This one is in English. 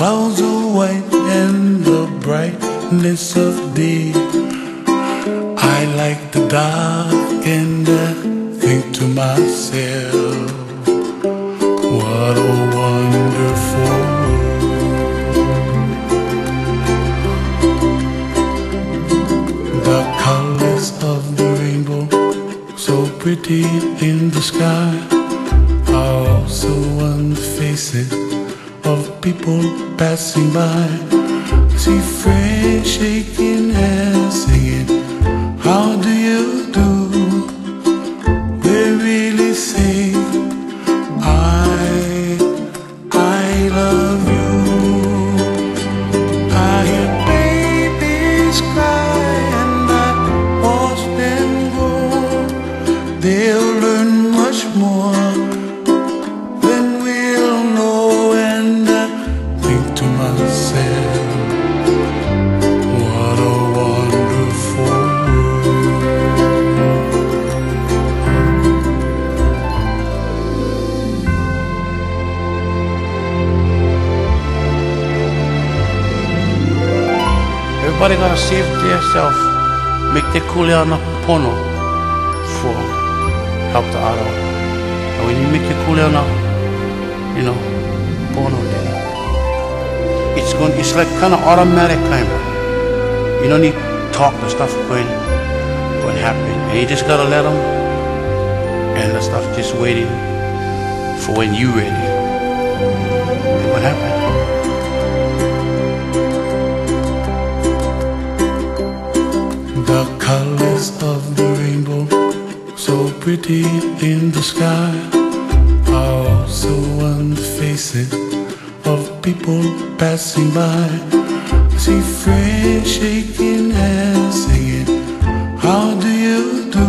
clouds are white and the brightness of day. I like the dark and I think to myself, what a wonderful world. The colors of the rainbow, so pretty in the sky, are also on the faces of people passing by. See friends shaking hands, singing, how do you do? We really say, I love you. I hear babies cry and I watch them grow. They'll learn much more than we'll know. And I think to myself, what a wonderful world. Everybody gotta save themselves, make their kuleana pono for help the other. And when you make your kuleana, pono, then it's like kind of automatic kind of. You don't need to talk, the stuff going to happen. And you just gotta let them, and the stuff just waiting for when you ready. And what happened? The colors of the rainbow, so pretty in the sky, are also on the faces of people passing by. See friends shaking hands, singing, how do you do?